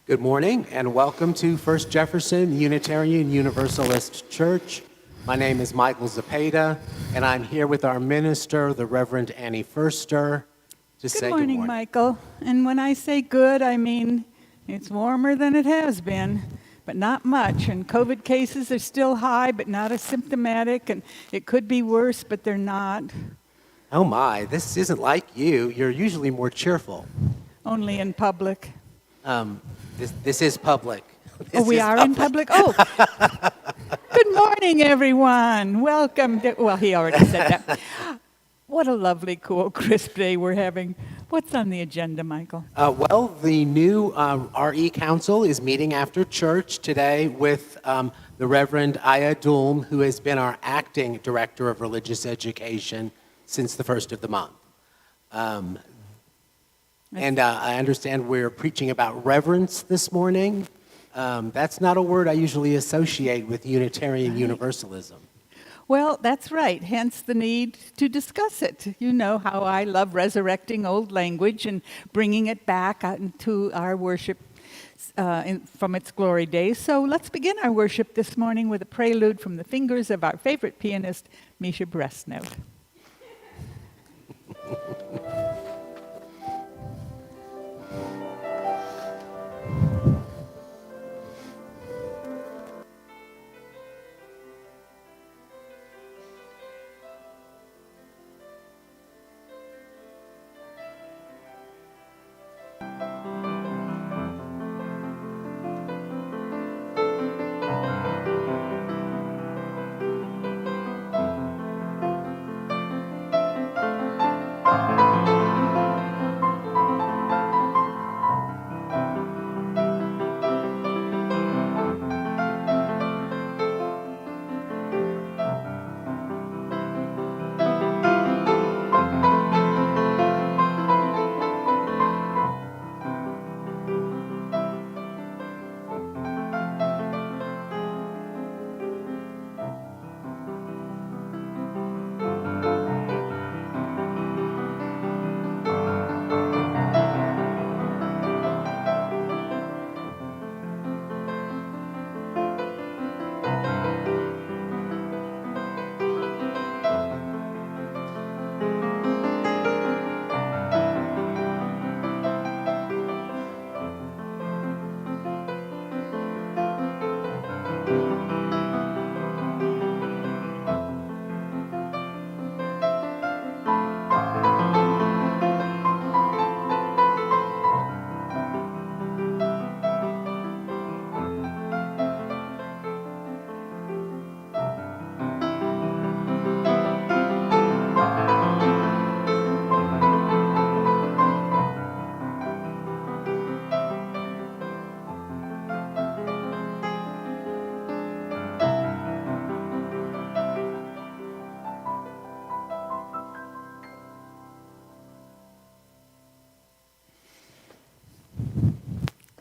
Good morning and welcome to First Jefferson Unitarian Universalist Church. My name is Michael Zepeda and I'm here with our minister, the Reverend Foerster, to say good morning. Michael. And when I say good, I mean it's warmer than it has been, but not much. And COVID cases are still high, but not asymptomatic. And it could be worse, but they're not. Oh my, this isn't like you. You're usually more cheerful. Only in public. This is public. We are in public? Oh, good morning, everyone. Welcome. Well, he already said that. What a lovely, cool, crisp day we're having. What's on the agenda, Michael? Well, the new RE Council is meeting after church today with the Reverend Aya Dulm, who has been our acting Director of Religious Education since the first of the month. And I understand we're preaching about reverence this morning. That's not a word I usually associate with Unitarian Universalism. Well, that's right, hence the need to discuss it. You know how I love resurrecting old language and bringing it back into our worship from its glory days. So let's begin our worship this morning with a prelude from the fingers of our favorite pianist, Misha Bresnow.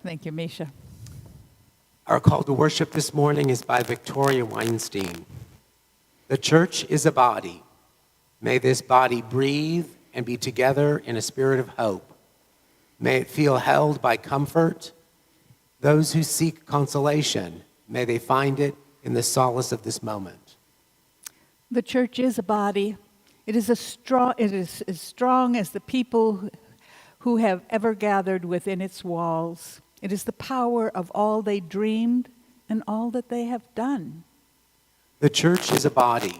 Thank you, Misha. Our call to worship this morning is by Victoria Weinstein. The church is a body. May this body breathe and be together in a spirit of hope. May it feel held by comfort. Those who seek consolation, may they find it in the solace of this moment. The church is a body. It is as strong as the people who have ever gathered within its walls. It is the power of all they dreamed and all that they have done. The church is a body.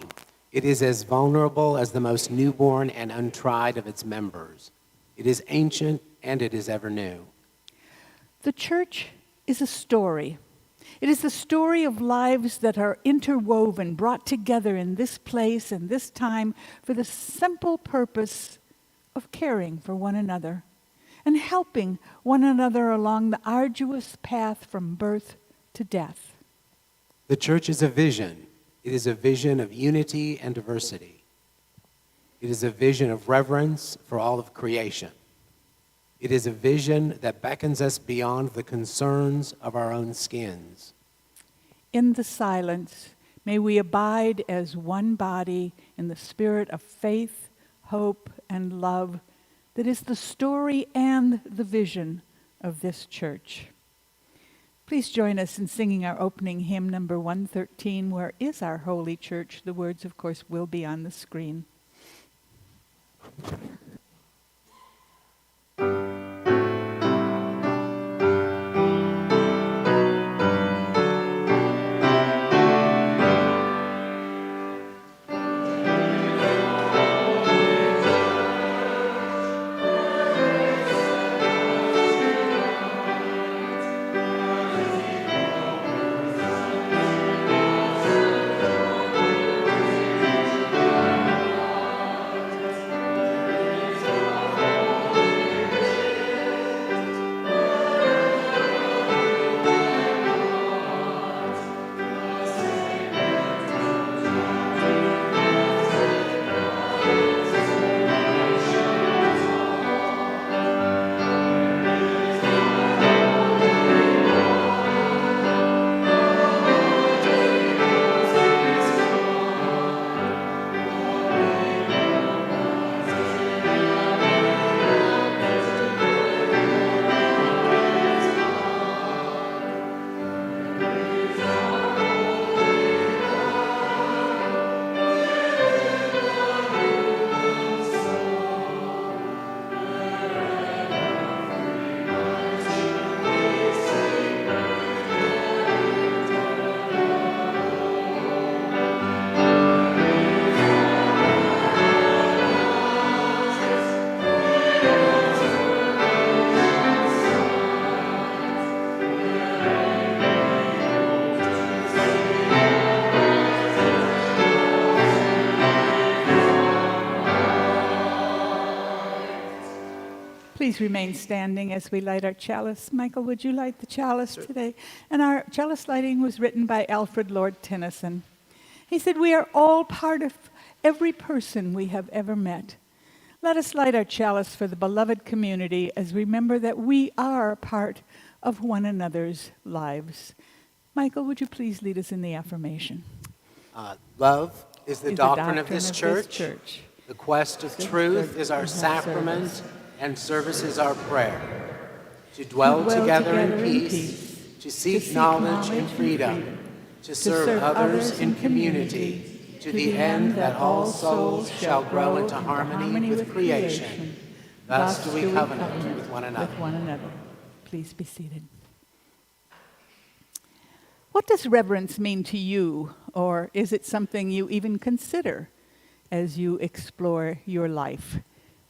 It is as vulnerable as the most newborn and untried of its members. It is ancient and it is ever new. The church is a story. It is the story of lives that are interwoven, brought together in this place and this time for the simple purpose of caring for one another and helping one another along the arduous path from birth to death. The church is a vision. It is a vision of unity and diversity. It is a vision of reverence for all of creation. It is a vision that beckons us beyond the concerns of our own skins. In the silence, may we abide as one body in the spirit of faith, hope, and love that is the story and the vision of this church. Please join us in singing our opening hymn, number 113, Where is Our Holy Church? The words, of course, will be on the screen. Please remain standing as we light our chalice. Michael, would you light the chalice today? And our chalice lighting was written by Alfred Lord Tennyson. He said, "We are all part of every person we have ever met. Let us light our chalice for the beloved community as we remember that we are part of one another's lives." Michael, would you please lead us in the affirmation? Love is the doctrine of this church. The quest of truth is our sacrament, and service is our prayer. To dwell together in peace, to seek knowledge and freedom, to serve others in community, to the end that all souls shall grow into harmony with creation. Thus do we covenant with one another. Please be seated. What does reverence mean to you, or is it something you even consider as you explore your life?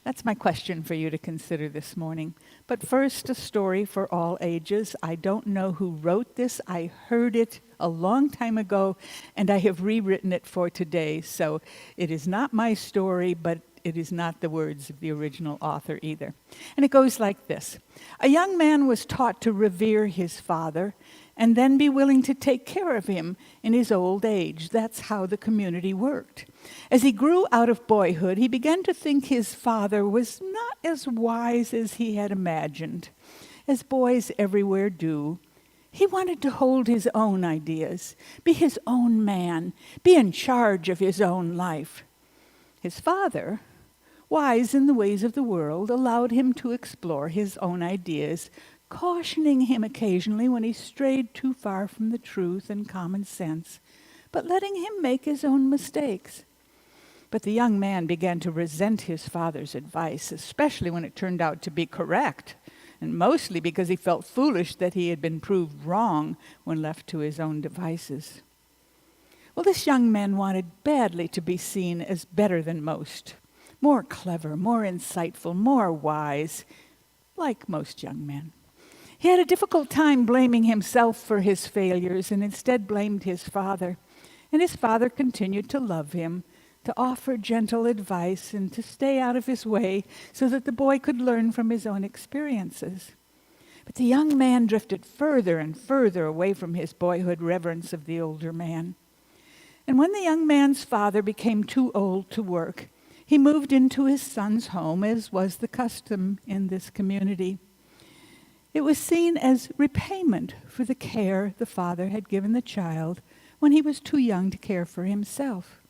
That's my question for you to consider this morning. But first, a story for all ages. I don't know who wrote this. I heard it a long time ago, and I have rewritten it for today. So it is not my story, but it is not the words of the original author either. And it goes like this. A young man was taught to revere his father and then be willing to take care of him in his old age. That's how the community worked. As he grew out of boyhood, he began to think his father was not as wise as he had imagined. As boys everywhere do, he wanted to hold his own ideas, be his own man, be in charge of his own life. His father, wise in the ways of the world, allowed him to explore his own ideas cautioning him occasionally when he strayed too far from the truth and common sense, but letting him make his own mistakes. But the young man began to resent his father's advice, especially when it turned out to be correct, and mostly because he felt foolish that he had been proved wrong when left to his own devices. Well, this young man wanted badly to be seen as better than most, more clever, more insightful, more wise, like most young men. He had a difficult time blaming himself for his failures and instead blamed his father. And his father continued to love him, to offer gentle advice, and to stay out of his way so that the boy could learn from his own experiences. But the young man drifted further and further away from his boyhood reverence of the older man. And when the young man's father became too old to work, he moved into his son's home, as was the custom in this community. It was seen as repayment for the care the father had given the child when he was too young to care for himself.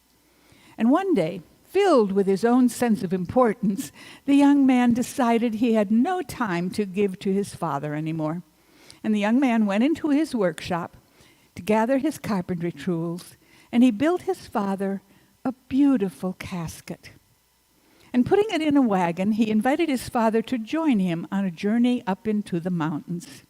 And one day, filled with his own sense of importance, the young man decided he had no time to give to his father anymore. And the young man went into his workshop to gather his carpentry tools, and he built his father a beautiful casket. And putting it in a wagon, he invited his father to join him on a journey up into the mountains.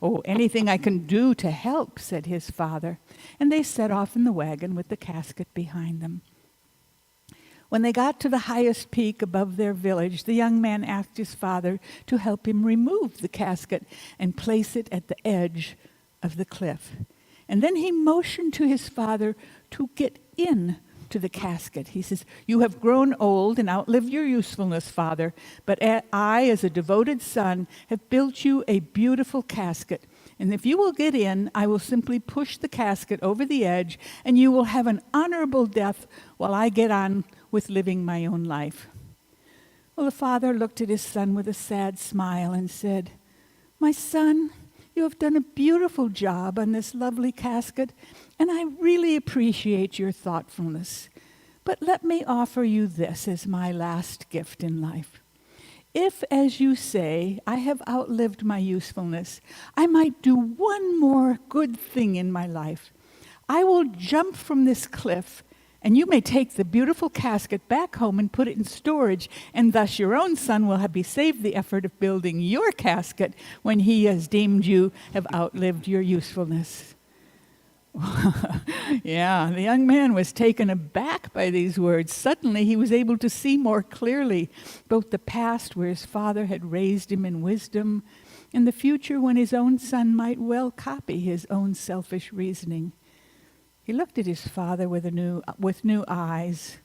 "Oh, anything I can do to help," said his father. And they set off in the wagon with the casket behind them. When they got to the highest peak above their village, the young man asked his father to help him remove the casket and place it at the edge of the cliff. And then he motioned to his father to get in to the casket. He says, "You have grown old and outlived your usefulness, Father, but I, as a devoted son, have built you a beautiful casket. And if you will get in, I will simply push the casket over the edge, and you will have an honorable death while I get on with living my own life." Well, the father looked at his son with a sad smile and said, "My son, you have done a beautiful job on this lovely casket, and I really appreciate your thoughtfulness. But let me offer you this as my last gift in life. If, as you say, I have outlived my usefulness, I might do one more good thing in my life. I will jump from this cliff, and you may take the beautiful casket back home and put it in storage, and thus your own son will be saved the effort of building your casket when he has deemed you have outlived your usefulness." Yeah, the young man was taken aback by these words. Suddenly he was able to see more clearly both the past where his father had raised him in wisdom and the future when his own son might well copy his own selfish reasoning. He looked at his father with new eyes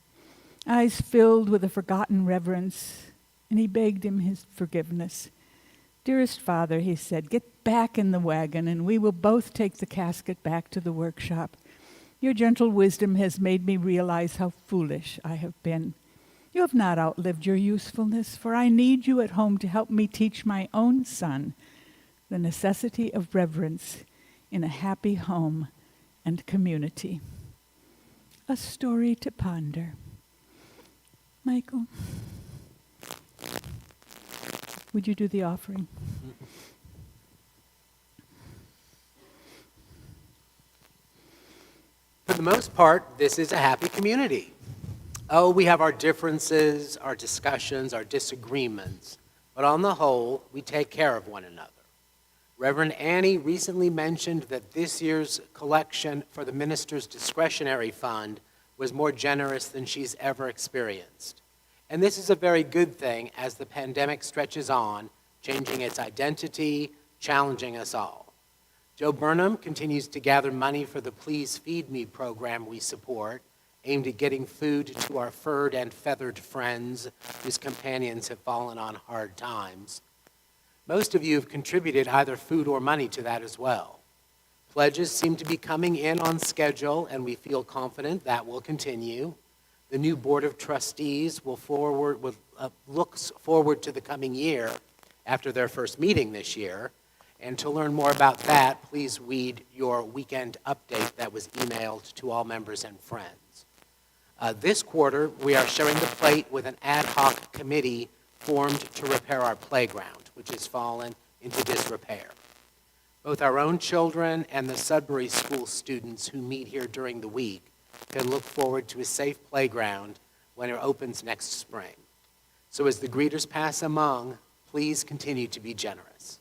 filled with a forgotten reverence, and he begged him his forgiveness. "Dearest father," he said, "get back in the wagon, and we will both take the casket back to the workshop. Your gentle wisdom has made me realize how foolish I have been. You have not outlived your usefulness, for I need you at home to help me teach my own son the necessity of reverence in a happy home and community." A story to ponder. Michael, would you do the offering? For the most part, this is a happy community. Oh, we have our differences, our discussions, our disagreements, but on the whole, we take care of one another. Reverend Annie recently mentioned that this year's collection for the minister's discretionary fund was more generous than she's ever experienced. And this is a very good thing as the pandemic stretches on, changing its identity, challenging us all. Joe Burnham continues to gather money for the Please Feed Me program we support, aimed at getting food to our furred and feathered friends whose companions have fallen on hard times. Most of you have contributed either food or money to that as well. Pledges seem to be coming in on schedule, and we feel confident that will continue. The new Board of Trustees looks forward to the coming year after their first meeting this year. And to learn more about that, please read your weekend update that was emailed to all members and friends. This quarter, we are sharing the plate with an ad hoc committee formed to repair our playground, which has fallen into disrepair. Both our own children and the Sudbury School students who meet here during the week can look forward to a safe playground when it opens next spring. So as the greeters pass among, please continue to be generous.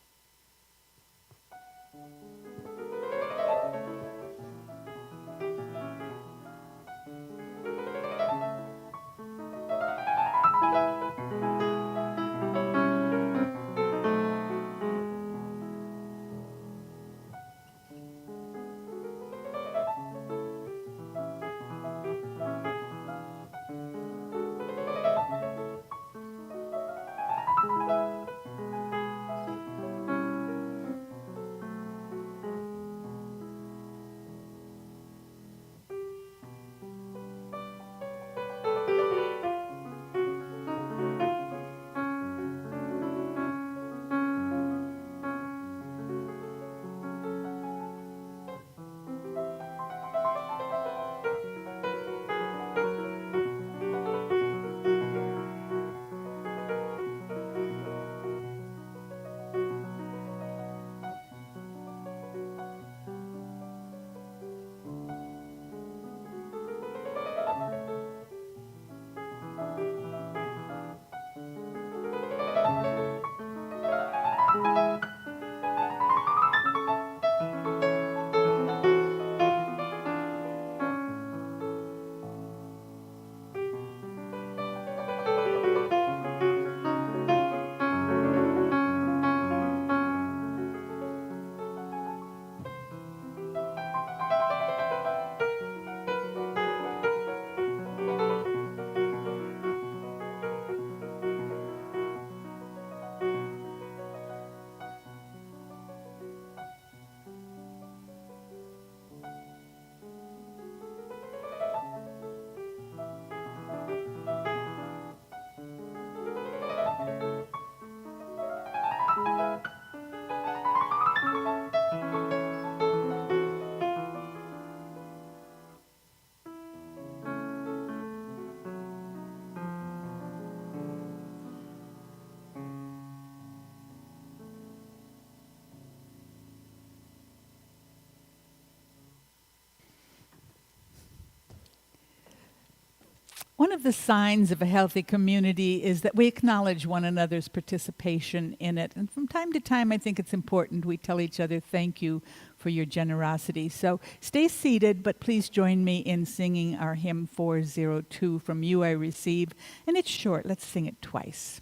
One of the signs of a healthy community is that we acknowledge one another's participation in it. And from time to time, I think it's important we tell each other thank you for your generosity. So stay seated, but please join me in singing our hymn 402, From You I Receive. And it's short. Let's sing it twice.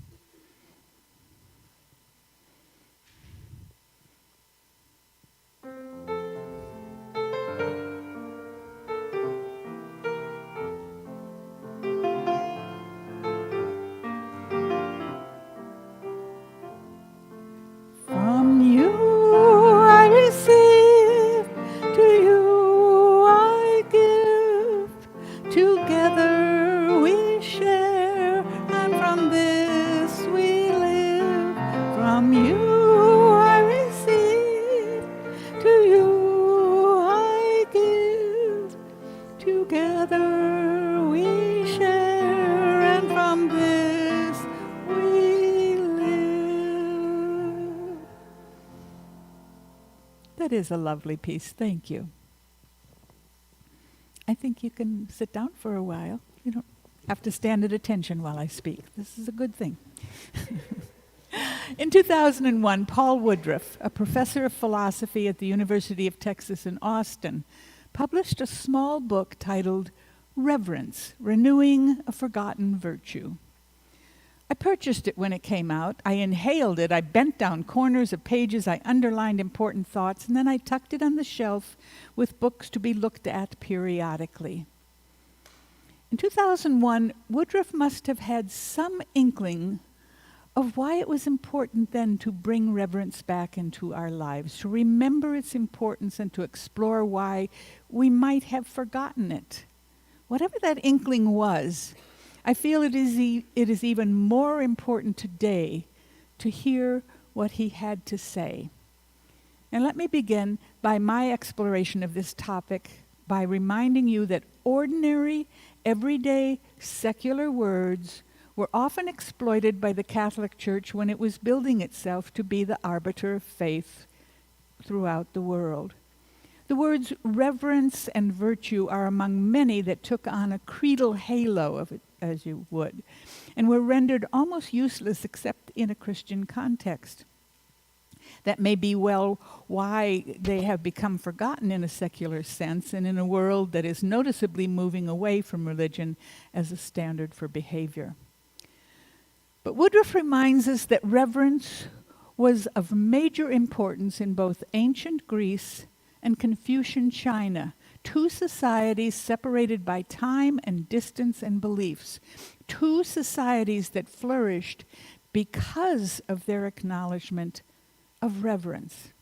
That is a lovely piece. Thank you. I think you can sit down for a while. You don't have to stand at attention while I speak. This is a good thing. In 2001, Paul Woodruff, a professor of philosophy at the University of Texas in Austin, published a small book titled Reverence, Renewing a Forgotten Virtue. I purchased it when it came out. I inhaled it. I bent down corners of pages. I underlined important thoughts, and then I tucked it on the shelf with books to be looked at periodically. In 2001, Woodruff must have had some inkling of why it was important then to bring reverence back into our lives, to remember its importance and to explore why we might have forgotten it. Whatever that inkling was, I feel it is even more important today to hear what he had to say. And let me begin by my exploration of this topic by reminding you that ordinary, everyday, secular words were often exploited by the Catholic Church when it was building itself to be the arbiter of faith throughout the world. The words reverence and virtue are among many that took on a creedal halo of it, as you would, and were rendered almost useless except in a Christian context. That may be well why they have become forgotten in a secular sense and in a world that is noticeably moving away from religion as a standard for behavior. But Woodruff reminds us that reverence was of major importance in both ancient Greece and Confucian China, two societies separated by time and distance and beliefs, two societies that flourished because of their acknowledgement of reverence.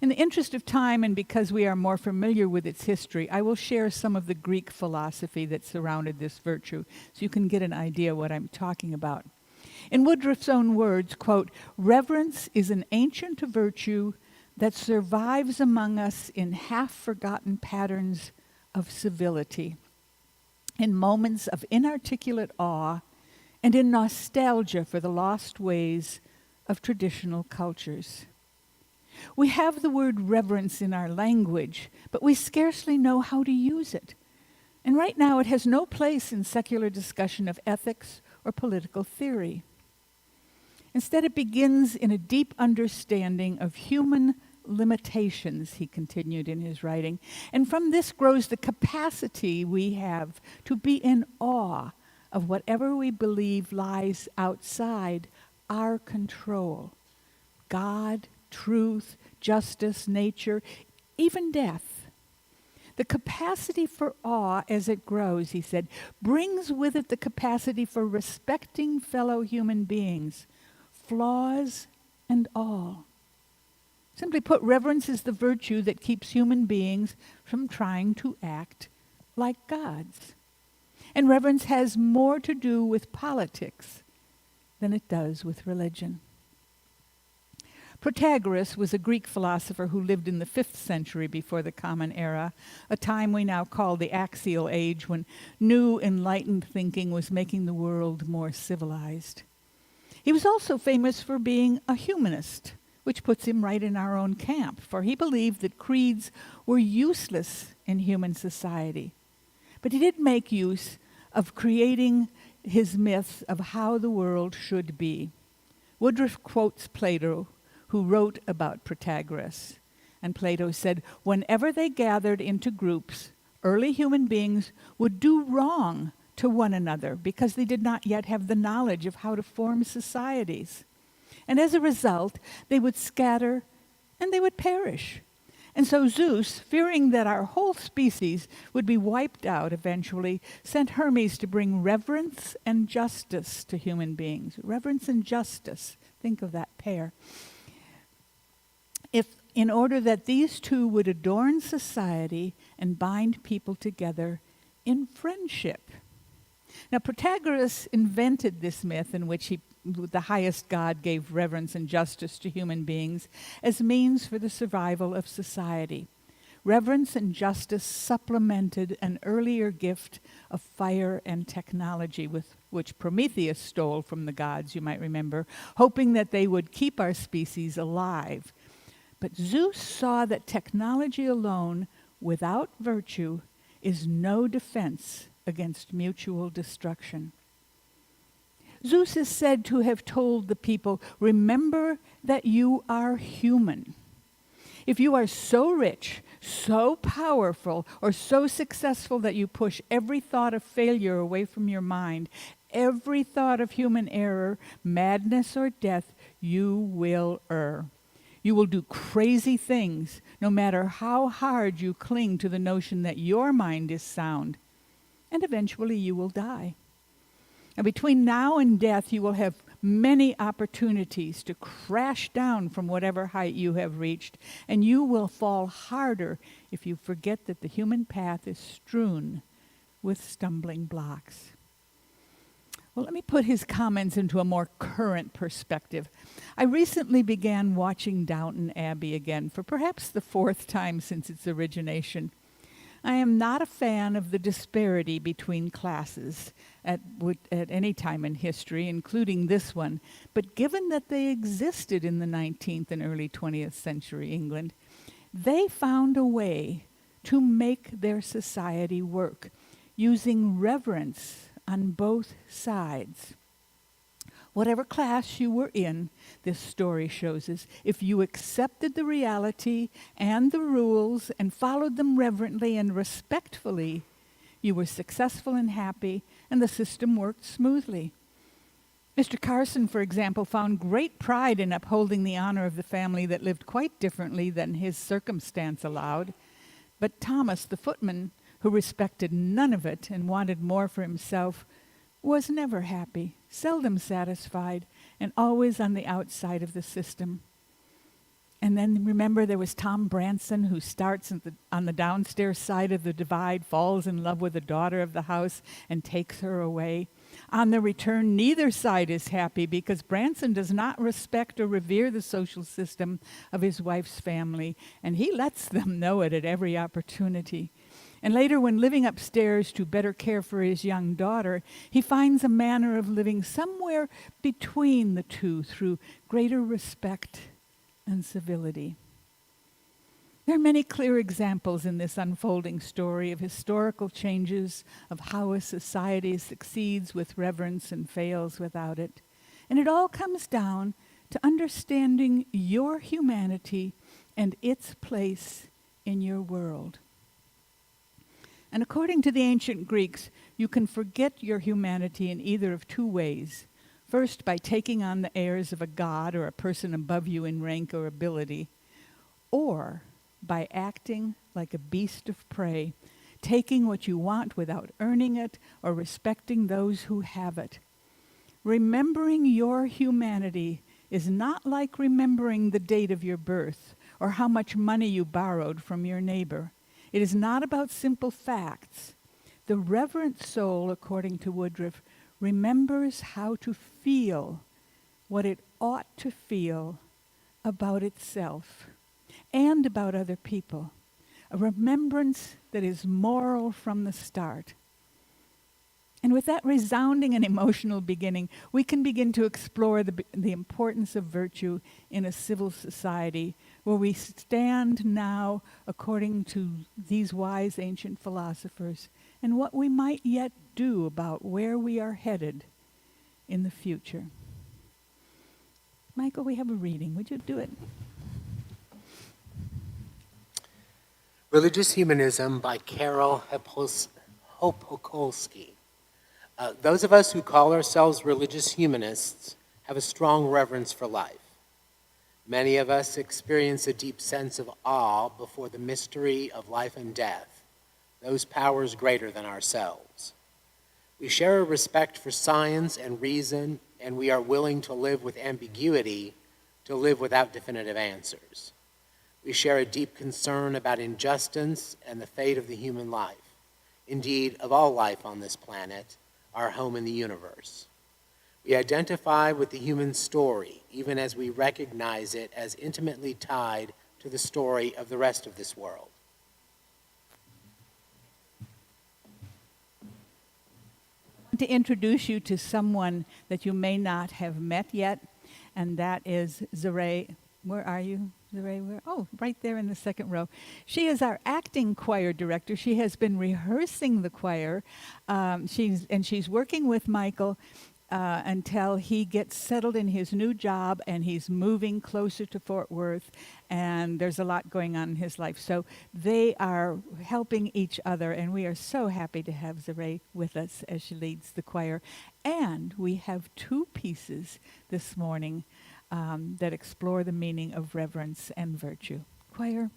In the interest of time, and because we are more familiar with its history, I will share some of the Greek philosophy that surrounded this virtue, so you can get an idea what I'm talking about. In Woodruff's own words, quote, "Reverence is an ancient virtue that survives among us in half-forgotten patterns of civility, in moments of inarticulate awe, and in nostalgia for the lost ways of traditional cultures. We have the word reverence in our language, but we scarcely know how to use it. And right now it has no place in secular discussion of ethics or political theory. Instead, it begins in a deep understanding of human limitations," he continued in his writing, "and from this grows the capacity we have to be in awe of whatever we believe lies outside our control. God, truth, justice, nature, even death. The capacity for awe as it grows," he said, "brings with it the capacity for respecting fellow human beings, flaws and all. Simply put, reverence is the virtue that keeps human beings from trying to act like gods. And reverence has more to do with politics than it does with religion." Protagoras was a Greek philosopher who lived in the 5th century before the Common Era, a time we now call the Axial Age, when new enlightened thinking was making the world more civilized. He was also famous for being a humanist, which puts him right in our own camp, for he believed that creeds were useless in human society. But he did make use of creating his myth of how the world should be. Woodruff quotes Plato, who wrote about Protagoras. And Plato said, "Whenever they gathered into groups, early human beings would do wrong to one another because they did not yet have the knowledge of how to form societies. And as a result, they would scatter and they would perish. And so Zeus, fearing that our whole species would be wiped out eventually, sent Hermes to bring reverence and justice to human beings." Reverence and justice. Think of that pair. In order that these two would adorn society and bind people together in friendship. Now, Protagoras invented this myth in which the highest God gave reverence and justice to human beings as means for the survival of society. Reverence and justice supplemented an earlier gift of fire and technology, with which Prometheus stole from the gods, you might remember, hoping that they would keep our species alive. But Zeus saw that technology alone, without virtue, is no defense against mutual destruction. Zeus is said to have told the people, "Remember that you are human. If you are so rich, so powerful, or so successful that you push every thought of failure away from your mind, every thought of human error, madness, or death, you will err. You will do crazy things, no matter how hard you cling to the notion that your mind is sound. And eventually you will die. And between now and death, you will have many opportunities to crash down from whatever height you have reached, and you will fall harder if you forget that the human path is strewn with stumbling blocks." Well, let me put his comments into a more current perspective. I recently began watching Downton Abbey again for perhaps the 4th time since its origination. I am not a fan of the disparity between classes at any time in history, including this one. But given that they existed in the 19th and early 20th century England, they found a way to make their society work, using reverence on both sides. Whatever class you were in, this story shows us, if you accepted the reality and the rules and followed them reverently and respectfully, you were successful and happy, and the system worked smoothly. Mr. Carson, for example, found great pride in upholding the honor of the family that lived quite differently than his circumstance allowed. But Thomas, the footman, who respected none of it and wanted more for himself, was never happy, seldom satisfied, and always on the outside of the system. And then remember, there was Tom Branson, who starts on the downstairs side of the divide, falls in love with the daughter of the house, and takes her away. On the return, neither side is happy because Branson does not respect or revere the social system of his wife's family, and he lets them know it at every opportunity. And later, when living upstairs to better care for his young daughter, he finds a manner of living somewhere between the two through greater respect and civility. There are many clear examples in this unfolding story of historical changes, of how a society succeeds with reverence and fails without it. And it all comes down to understanding your humanity and its place in your world. And according to the ancient Greeks, you can forget your humanity in either of two ways. First, by taking on the airs of a god or a person above you in rank or ability, or by acting like a beast of prey, taking what you want without earning it or respecting those who have it. Remembering your humanity is not like remembering the date of your birth or how much money you borrowed from your neighbor. It is not about simple facts. The reverent soul, according to Woodruff, remembers how to feel what it ought to feel about itself and about other people. A remembrance that is moral from the start. And with that resounding and emotional beginning, we can begin to explore the importance of virtue in a civil society where we stand now according to these wise ancient philosophers, and what we might yet do about where we are headed in the future. Michael, we have a reading. Would you do it? Religious Humanism by Karol Hopokolsky. Those of us who call ourselves religious humanists have a strong reverence for life. Many of us experience a deep sense of awe before the mystery of life and death, those powers greater than ourselves. We share a respect for science and reason, and we are willing to live with ambiguity, to live without definitive answers. We share a deep concern about injustice and the fate of the human life, indeed of all life on this planet, our home in the universe. We identify with the human story, even as we recognize it as intimately tied to the story of the rest of this world. To introduce you to someone that you may not have met yet, and that is Zeray. Where are you, Zeray? Oh, right there in the second row. She is our acting choir director. She has been rehearsing the choir. She's working with Michael until he gets settled in his new job and he's moving closer to Fort Worth, and there's a lot going on in his life. So they are helping each other, and we are so happy to have Zeray with us as she leads the choir. And we have two pieces this morning that explore the meaning of reverence and virtue. Choir.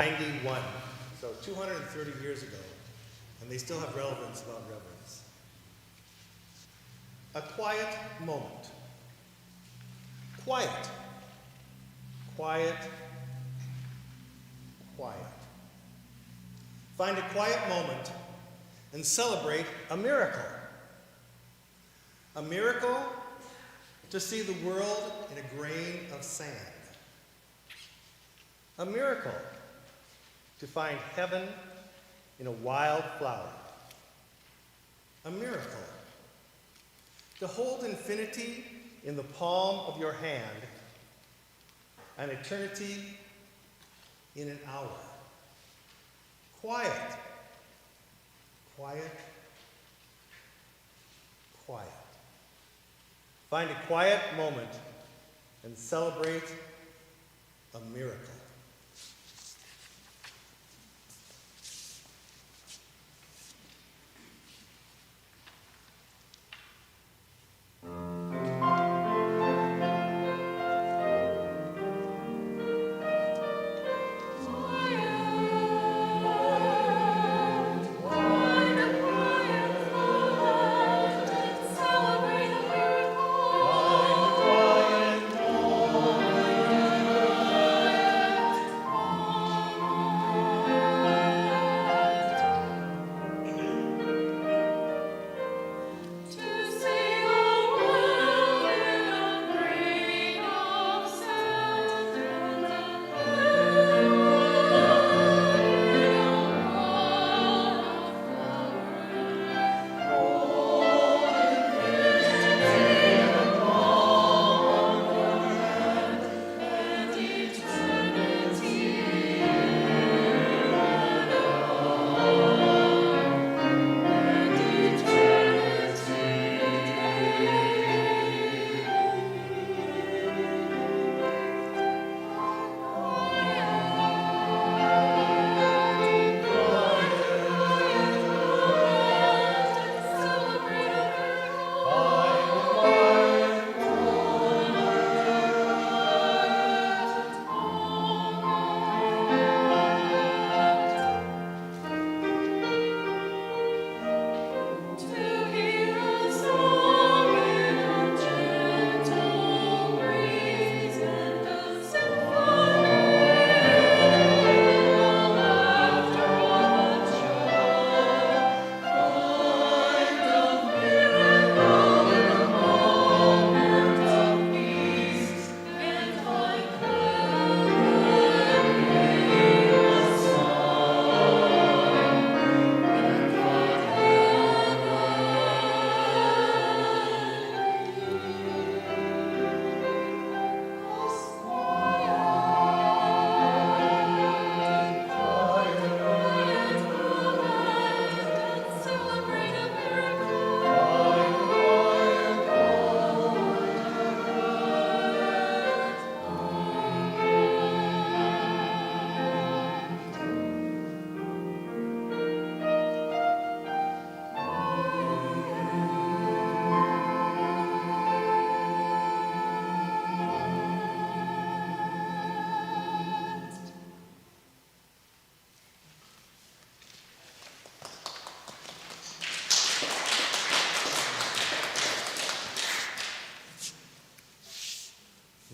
91, so 230 years ago, and they still have relevance about reverence. A quiet moment. Quiet. Quiet. Quiet. Find a quiet moment and celebrate a miracle. A miracle to see the world in a grain of sand. A miracle to find heaven in a wild flower. A miracle to hold infinity in the palm of your hand and eternity in an hour. Quiet. Quiet. Quiet. Find a quiet moment and celebrate a miracle.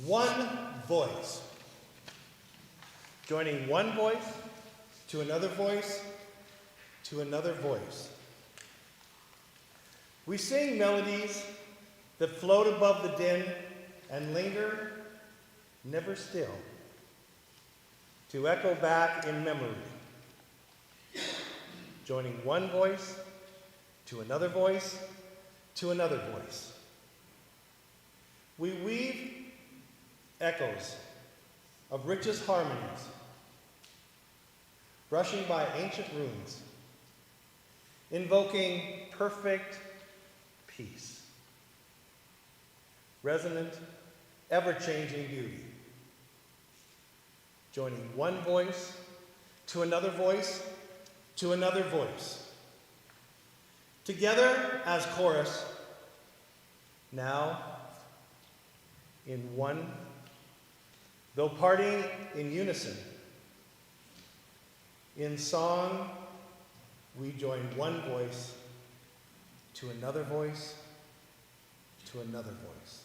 One voice. Joining one voice to another voice to another voice. We sing melodies that float above the din and linger, never still, to echo back in memory. Joining one voice to another voice to another voice. We weave echoes of richest harmonies, brushing by ancient runes, invoking perfect peace, resonant, ever-changing beauty. Joining one voice to another voice to another voice. Together as chorus, now in one, though parting in unison, In song, we join one voice to another voice to another voice.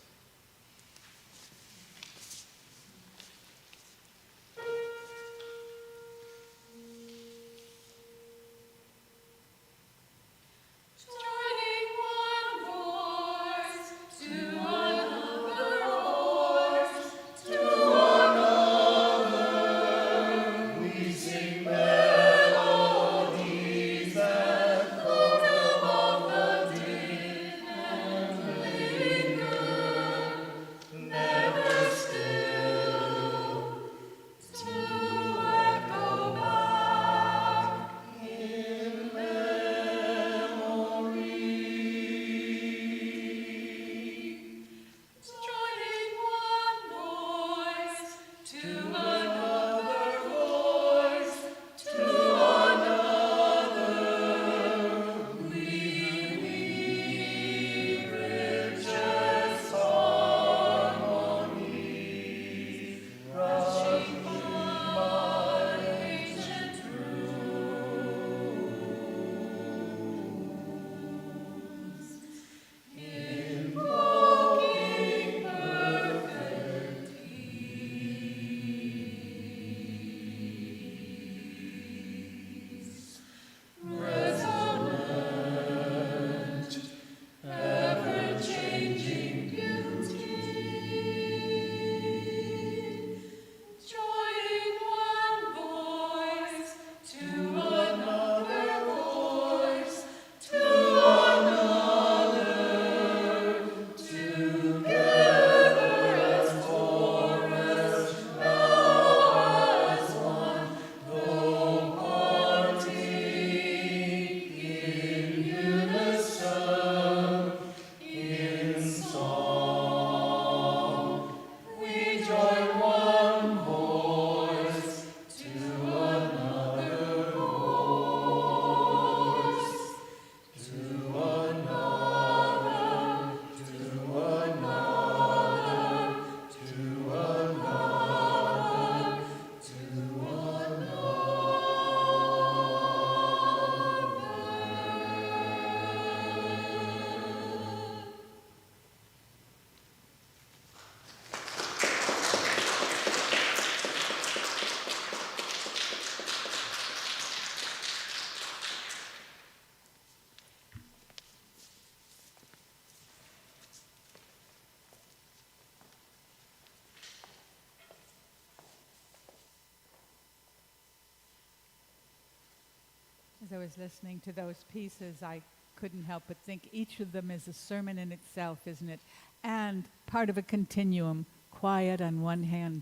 As I was listening to those pieces, I couldn't help but think each of them is a sermon in itself, isn't it? And part of a continuum, quiet on one hand,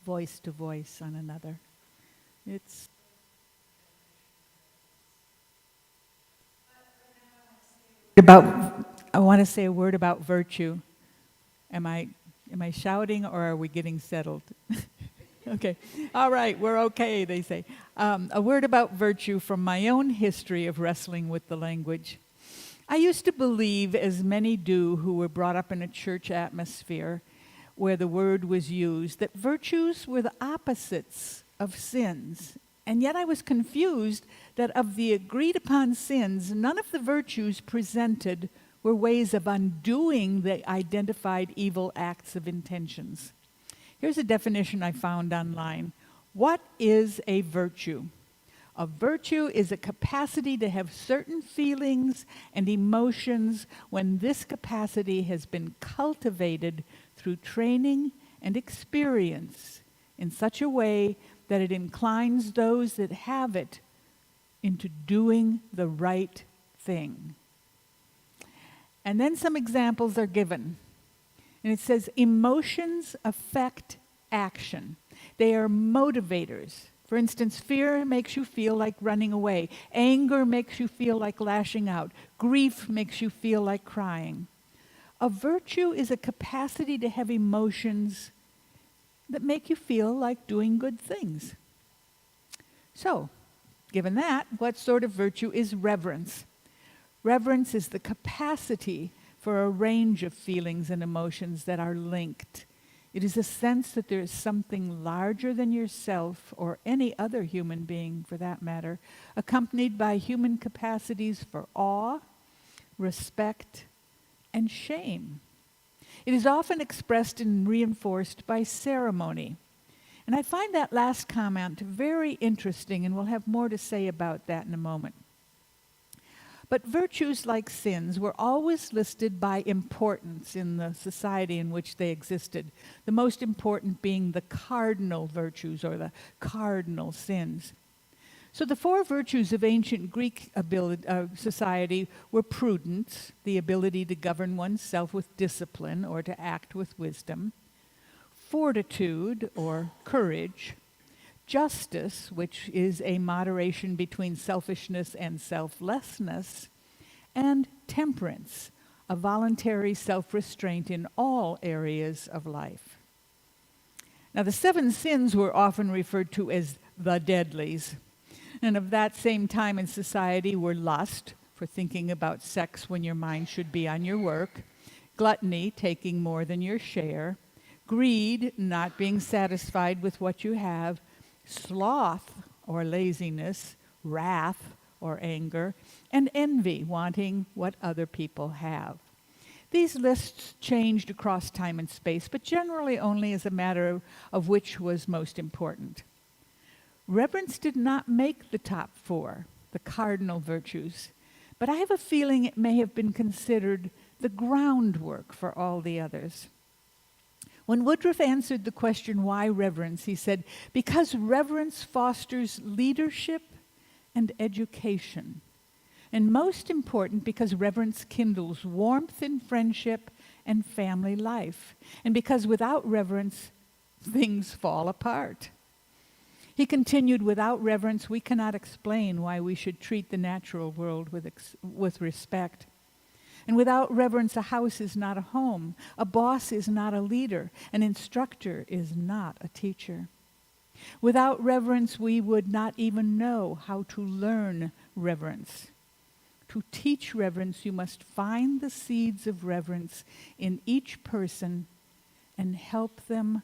voice to voice on another. It's I want to say a word about virtue. Am I shouting or are we getting settled? Okay. All right, we're okay, they say. A word about virtue from my own history of wrestling with the language. I used to believe, as many do who were brought up in a church atmosphere where the word was used, that virtues were the opposites of sins. And yet I was confused that of the agreed upon sins, none of the virtues presented were ways of undoing the identified evil acts of intentions. Here's a definition I found online. What is a virtue? A virtue is a capacity to have certain feelings and emotions when this capacity has been cultivated through training and experience in such a way that it inclines those that have it into doing the right thing. And then some examples are given. And it says, emotions affect action. They are motivators. For instance, fear makes you feel like running away. Anger makes you feel like lashing out. Grief makes you feel like crying. A virtue is a capacity to have emotions that make you feel like doing good things. So, given that, what sort of virtue is reverence? Reverence is the capacity for a range of feelings and emotions that are linked. It is a sense that there is something larger than yourself or any other human being, for that matter, accompanied by human capacities for awe, respect, and shame. It is often expressed and reinforced by ceremony. And I find that last comment very interesting, and we'll have more to say about that in a moment. But virtues, like sins, were always listed by importance in the society in which they existed, the most important being the cardinal virtues or the cardinal sins. So the four virtues of ancient Greek society were prudence, the ability to govern oneself with discipline or to act with wisdom; fortitude, or courage; justice, which is a moderation between selfishness and selflessness; and temperance, a voluntary self-restraint in all areas of life. Now, the seven sins were often referred to as the deadlies. And of that same time in society were lust, for thinking about sex when your mind should be on your work; gluttony, taking more than your share; greed, not being satisfied with what you have; sloth, or laziness; wrath, or anger; and envy, wanting what other people have. These lists changed across time and space, but generally only as a matter of which was most important. Reverence did not make the top four, the cardinal virtues, but I have a feeling it may have been considered the groundwork for all the others. When Woodruff answered the question, why reverence, he said, because reverence fosters leadership and education. And most important, because reverence kindles warmth in friendship and family life. And because without reverence, things fall apart. He continued, without reverence, we cannot explain why we should treat the natural world with respect. And without reverence, a house is not a home, a boss is not a leader, an instructor is not a teacher. Without reverence, we would not even know how to learn reverence. To teach reverence, you must find the seeds of reverence in each person and help them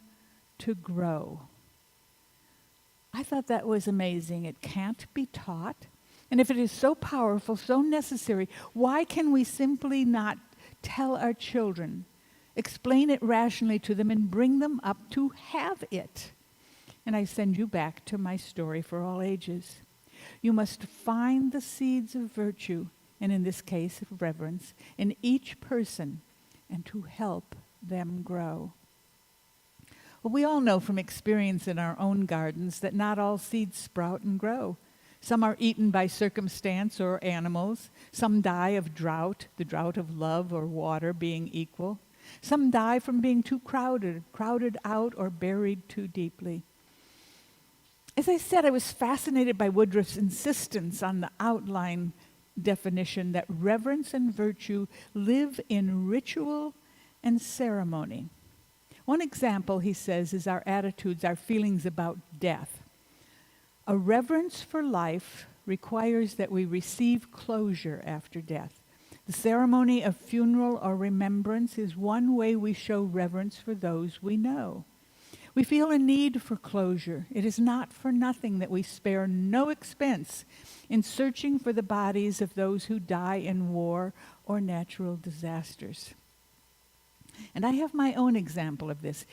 to grow. I thought that was amazing. It can't be taught. And if it is so powerful, so necessary, why can we simply not tell our children, explain it rationally to them, and bring them up to have it? And I send you back to my story for all ages. You must find the seeds of virtue, and in this case of reverence, in each person, and to help them grow. Well, we all know from experience in our own gardens that not all seeds sprout and grow. Some are eaten by circumstance or animals. Some die of drought, the drought of love or water being equal. Some die from being too crowded out or buried too deeply. As I said, I was fascinated by Woodruff's insistence on the outline definition that reverence and virtue live in ritual and ceremony. One example, he says, is our attitudes, our feelings about death. A reverence for life requires that we receive closure after death. The ceremony of funeral or remembrance is one way we show reverence for those we know. We feel a need for closure. It is not for nothing that we spare no expense in searching for the bodies of those who die in war or natural disasters. And I have my own example of this.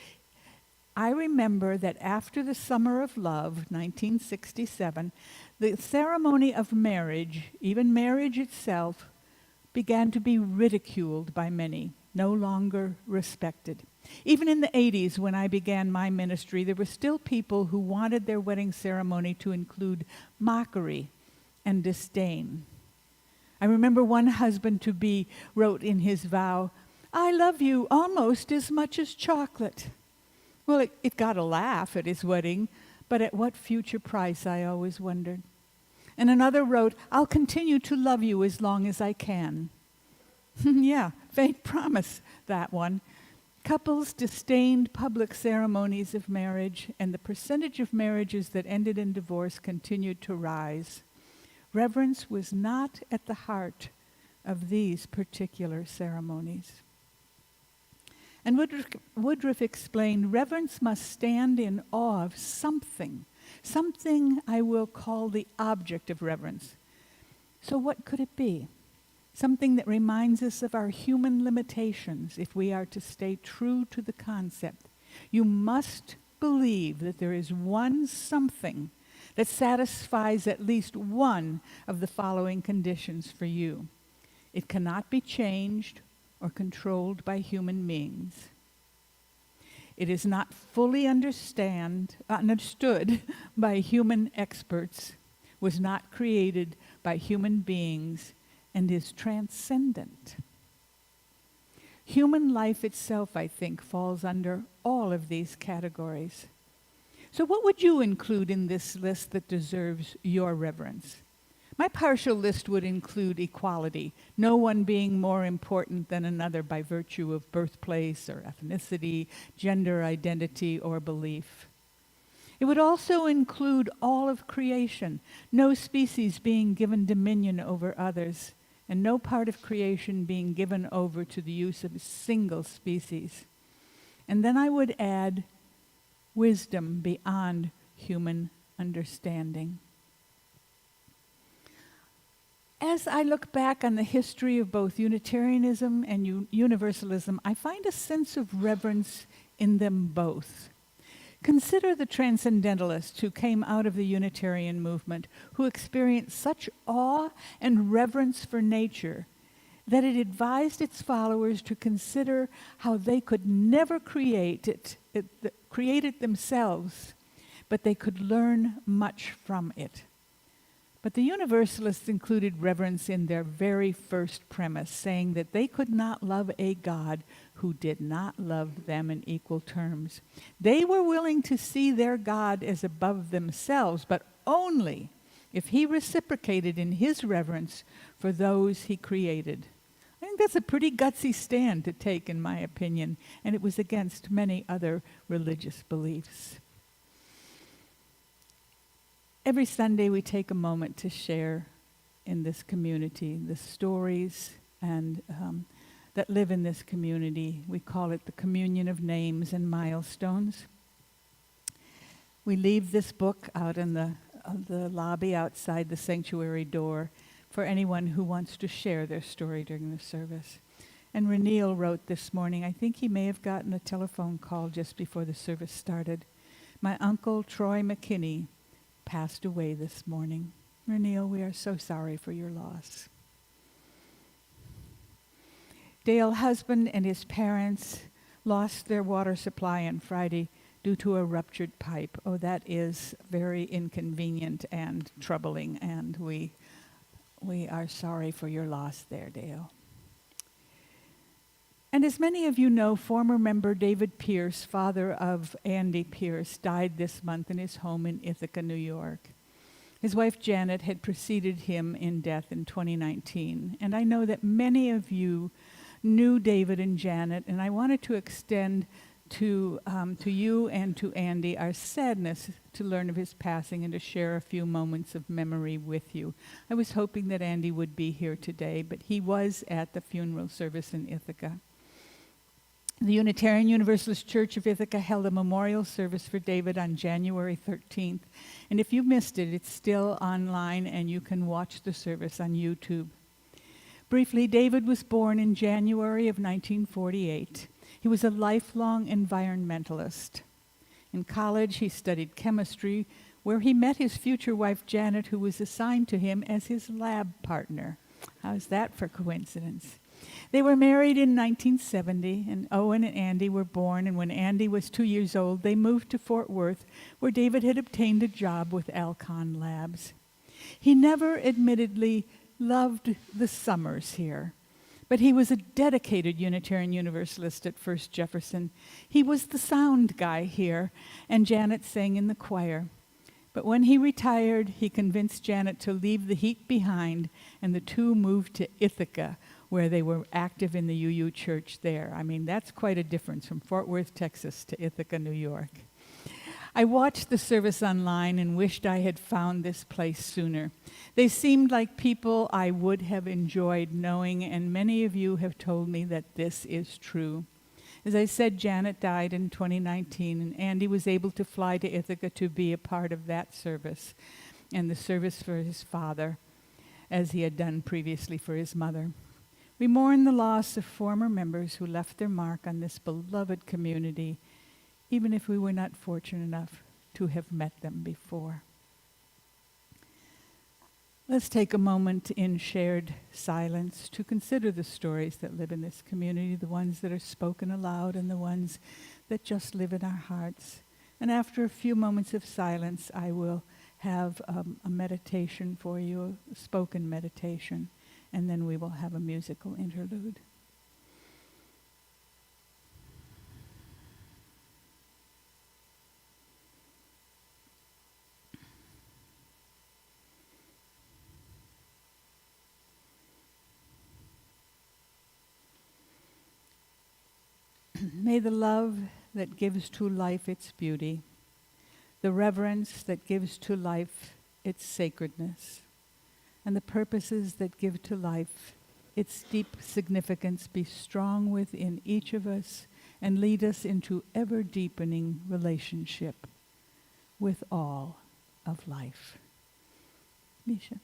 I remember that after the Summer of Love, 1967, the ceremony of marriage, even marriage itself, began to be ridiculed by many, no longer respected. Even in the 80s, when I began my ministry, there were still people who wanted their wedding ceremony to include mockery and disdain. I remember one husband-to-be wrote in his vow, "I love you almost as much as chocolate." Well, it got a laugh at his wedding, but at what future price, I always wondered. And another wrote, "I'll continue to love you as long as I can." Yeah, faint promise, that one. Couples disdained public ceremonies of marriage, and the percentage of marriages that ended in divorce continued to rise. Reverence was not at the heart of these particular ceremonies. And Woodruff explained, reverence must stand in awe of something I will call the object of reverence. So what could it be? Something that reminds us of our human limitations if we are to stay true to the concept. You must believe that there is one something that satisfies at least one of the following conditions for you. It cannot be changed or controlled by human beings. It is not fully understood by human experts, was not created by human beings, and is transcendent. Human life itself, I think, falls under all of these categories. So what would you include in this list that deserves your reverence? My partial list would include equality, no one being more important than another by virtue of birthplace or ethnicity, gender identity, or belief. It would also include all of creation, no species being given dominion over others, and no part of creation being given over to the use of a single species. And then I would add wisdom beyond human understanding. As I look back on the history of both Unitarianism and Universalism, I find a sense of reverence in them both. Consider the transcendentalists who came out of the Unitarian movement, who experienced such awe and reverence for nature that it advised its followers to consider how they could never create it themselves, but they could learn much from it. But the Universalists included reverence in their very first premise, saying that they could not love a God who did not love them in equal terms. They were willing to see their God as above themselves, but only if he reciprocated in his reverence for those he created. I think that's a pretty gutsy stand to take, in my opinion, and it was against many other religious beliefs. Every Sunday we take a moment to share in this community the stories and that live in this community. We call it the communion of names and milestones. We leave this book out in the lobby outside the sanctuary door for anyone who wants to share their story during the service. And Reneel wrote this morning, I think he may have gotten a telephone call just before the service started. My uncle, Troy McKinney, passed away this morning. Reneel, we are so sorry for your loss. Dale's husband and his parents lost their water supply on Friday due to a ruptured pipe. Oh, that is very inconvenient and troubling, and we are sorry for your loss there, Dale. And as many of you know, former member David Pierce, father of Andy Pierce, died this month in his home in Ithaca, New York. His wife Janet had preceded him in death in 2019. And I know that many of you knew David and Janet, and I wanted to extend to you and to Andy our sadness to learn of his passing and to share a few moments of memory with you. I was hoping that Andy would be here today, but he was at the funeral service in Ithaca. The Unitarian Universalist Church of Ithaca held a memorial service for David on January 13th. And if you missed it, it's still online and you can watch the service on YouTube. Briefly, David was born in January of 1948. He was a lifelong environmentalist. In college, he studied chemistry, where he met his future wife, Janet, who was assigned to him as his lab partner. How's that for coincidence? They were married in 1970, and Owen and Andy were born, and when Andy was 2 years old, they moved to Fort Worth, where David had obtained a job with Alcon Labs. He never admittedly loved the summers here, but he was a dedicated Unitarian Universalist at First Jefferson. He was the sound guy here, and Janet sang in the choir. But when he retired, he convinced Janet to leave the heat behind, and the two moved to Ithaca, where they were active in the UU church there. I mean, that's quite a difference from Fort Worth, Texas to Ithaca, New York. I watched the service online and wished I had found this place sooner. They seemed like people I would have enjoyed knowing, and many of you have told me that this is true. As I said, Janet died in 2019, and Andy was able to fly to Ithaca to be a part of that service and the service for his father, as he had done previously for his mother. We mourn the loss of former members who left their mark on this beloved community, even if we were not fortunate enough to have met them before. Let's take a moment in shared silence to consider the stories that live in this community, the ones that are spoken aloud and the ones that just live in our hearts. And after a few moments of silence, I will have a meditation for you, a spoken meditation, and then we will have a musical interlude. May the love that gives to life its beauty, the reverence that gives to life its sacredness, and the purposes that give to life its deep significance be strong within each of us and lead us into ever-deepening relationship with all of life. Misha.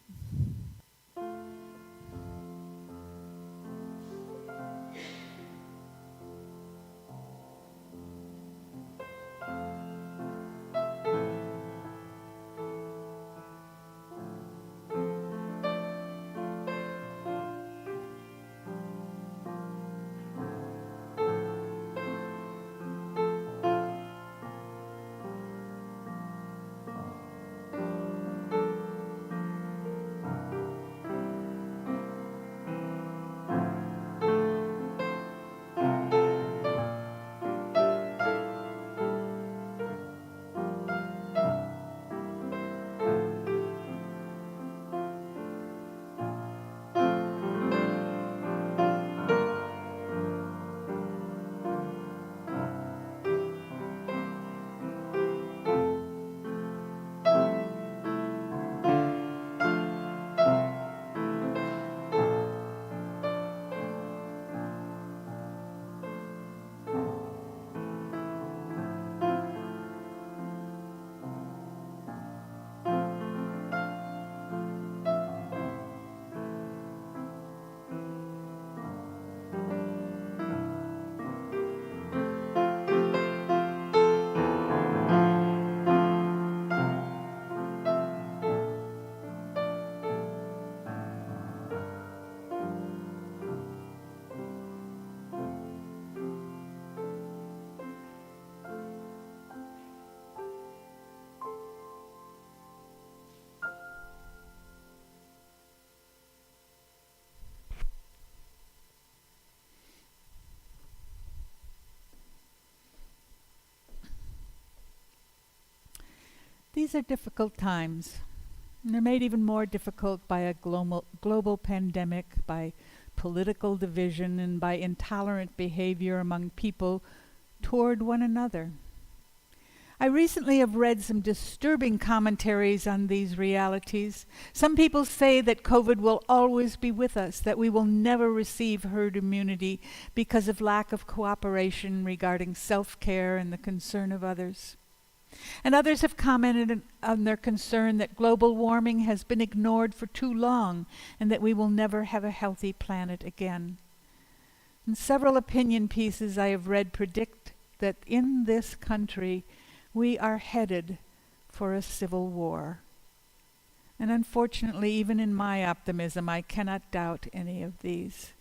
These are difficult times. And they're made even more difficult by a global pandemic, by political division, and by intolerant behavior among people toward one another. I recently have read some disturbing commentaries on these realities. Some people say that COVID will always be with us, that we will never receive herd immunity because of lack of cooperation regarding self-care and the concern of others. And others have commented on their concern that global warming has been ignored for too long and that we will never have a healthy planet again. And several opinion pieces I have read predict that in this country we are headed for a civil war. And unfortunately, even in my optimism, I cannot doubt any of these.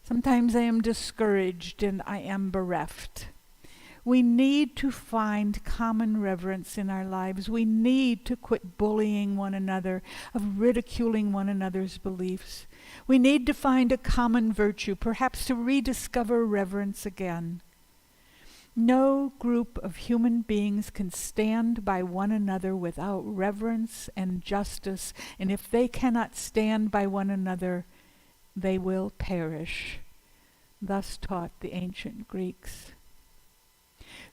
Sometimes I am discouraged and I am bereft. We need to find common reverence in our lives. We need to quit bullying one another, of ridiculing one another's beliefs. We need to find a common virtue, perhaps to rediscover reverence again. No group of human beings can stand by one another without reverence and justice, and if they cannot stand by one another, they will perish. Thus taught the ancient Greeks.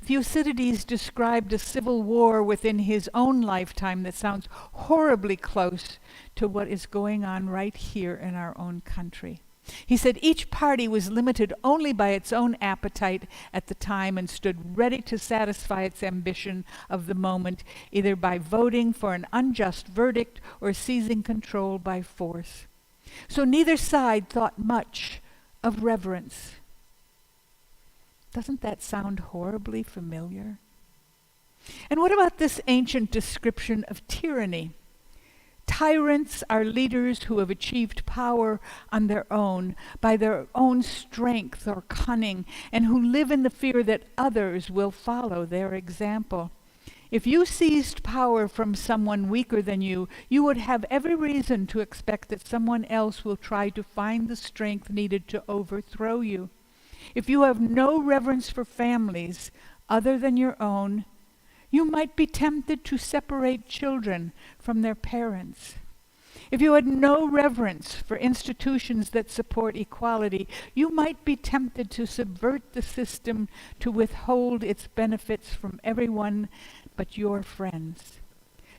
Thucydides described a civil war within his own lifetime that sounds horribly close to what is going on right here in our own country. He said each party was limited only by its own appetite at the time and stood ready to satisfy its ambition of the moment, either by voting for an unjust verdict or seizing control by force. So neither side thought much of reverence. Doesn't that sound horribly familiar? And what about this ancient description of tyranny? Tyrants are leaders who have achieved power on their own, by their own strength or cunning, and who live in the fear that others will follow their example. If you seized power from someone weaker than you, you would have every reason to expect that someone else will try to find the strength needed to overthrow you. If you have no reverence for families other than your own, you might be tempted to separate children from their parents. If you had no reverence for institutions that support equality, you might be tempted to subvert the system to withhold its benefits from everyone but your friends.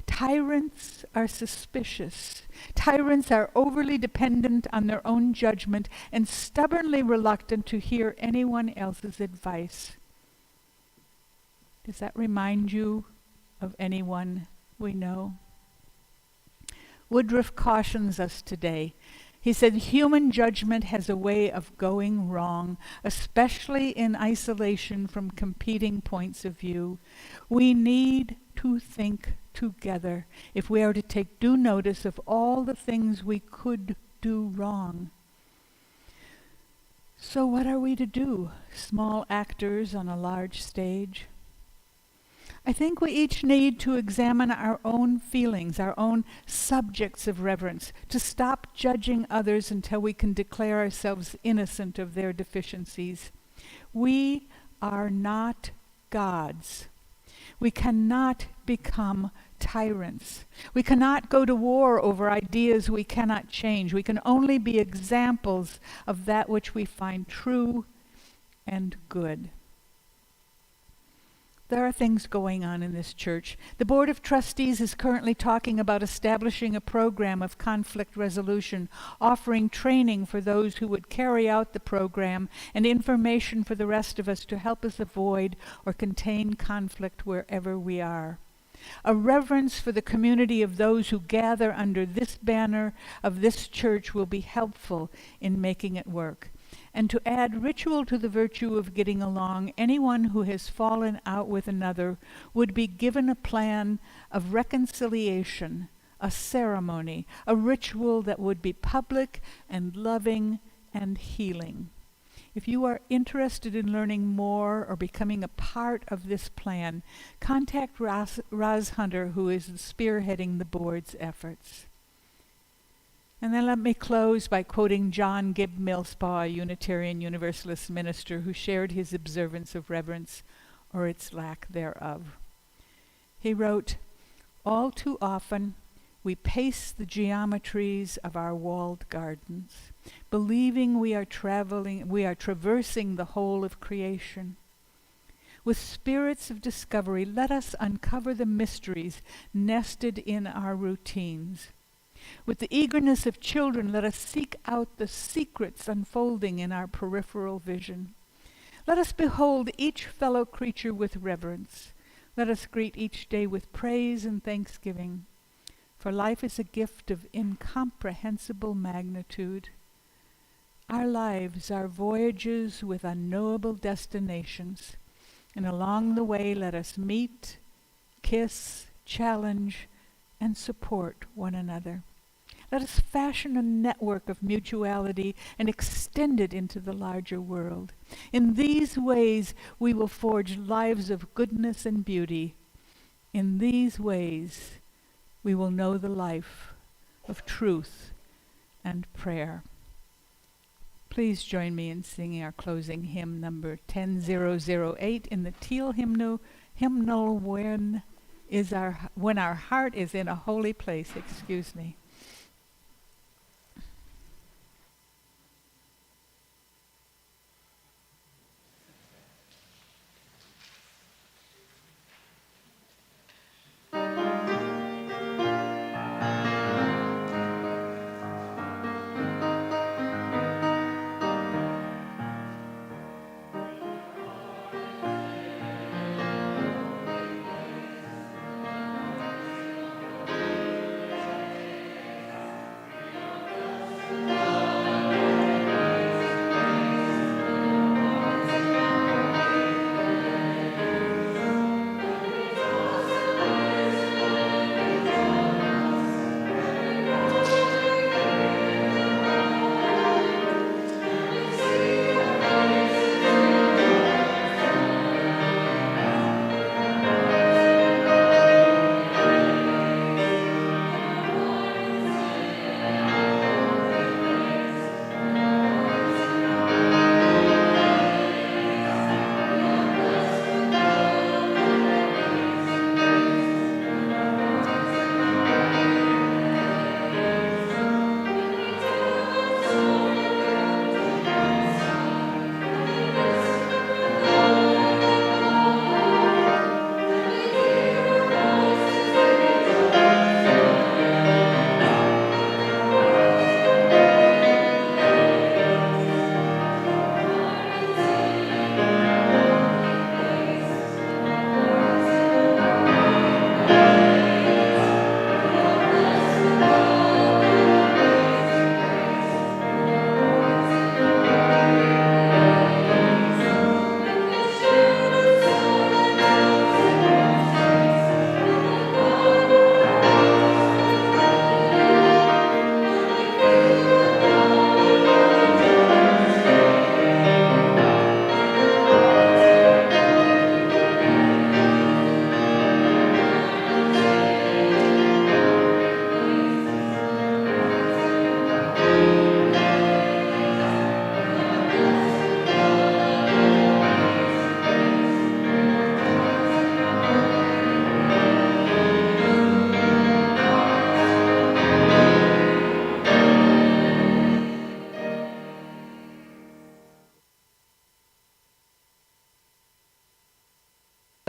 Tyrants are suspicious. Tyrants are overly dependent on their own judgment and stubbornly reluctant to hear anyone else's advice. Does that remind you of anyone we know? Woodruff cautions us today. He said, human judgment has a way of going wrong, especially in isolation from competing points of view. We need to think together if we are to take due notice of all the things we could do wrong. So what are we to do, small actors on a large stage? I think we each need to examine our own feelings, our own subjects of reverence, to stop judging others until we can declare ourselves innocent of their deficiencies. We are not gods. We cannot become tyrants. We cannot go to war over ideas we cannot change. We can only be examples of that which we find true and good. There are things going on in this church. The Board of Trustees is currently talking about establishing a program of conflict resolution, offering training for those who would carry out the program and information for the rest of us to help us avoid or contain conflict wherever we are. A reverence for the community of those who gather under this banner of this church will be helpful in making it work. And to add ritual to the virtue of getting along, anyone who has fallen out with another would be given a plan of reconciliation, a ceremony, a ritual that would be public and loving and healing. If you are interested in learning more or becoming a part of this plan, contact Roz Hunter, who is spearheading the board's efforts. And then let me close by quoting John Gibb Millspaugh, a Unitarian Universalist minister who shared his observance of reverence, or its lack thereof. He wrote, "All too often we pace the geometries of our walled gardens, believing we are traversing the whole of creation. With spirits of discovery, let us uncover the mysteries nested in our routines. With the eagerness of children, let us seek out the secrets unfolding in our peripheral vision. Let us behold each fellow creature with reverence. Let us greet each day with praise and thanksgiving. For life is a gift of incomprehensible magnitude. Our lives are voyages with unknowable destinations, and along the way let us meet, kiss, challenge, and support one another. Let us fashion a network of mutuality and extend it into the larger world. In these ways, we will forge lives of goodness and beauty. In these ways, we will know the life of truth and prayer." Please join me in singing our closing hymn, number 10008, in the Teal hymnal, When Our Heart is in a Holy Place. Excuse me.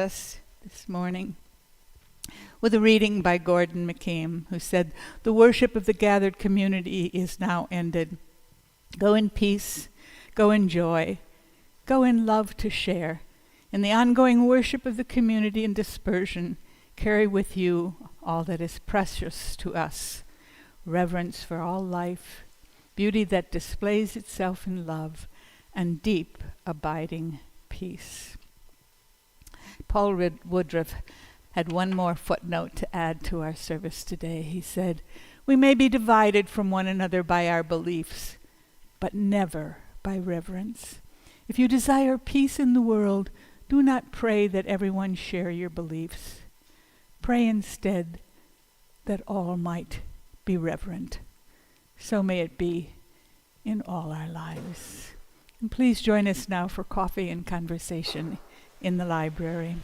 us this morning with a reading by Gordon McCabe, who said, "The worship of the gathered community is now ended. Go in peace, go in joy, go in love to share. In the ongoing worship of the community and dispersion, carry with you all that is precious to us, reverence for all life, beauty that displays itself in love, and deep, abiding peace." Paul Woodruff had one more footnote to add to our service today. He said, "We may be divided from one another by our beliefs, but never by reverence. If you desire peace in the world, do not pray that everyone share your beliefs. Pray instead that all might be reverent. So may it be in all our lives." And please join us now for coffee and conversation in the library.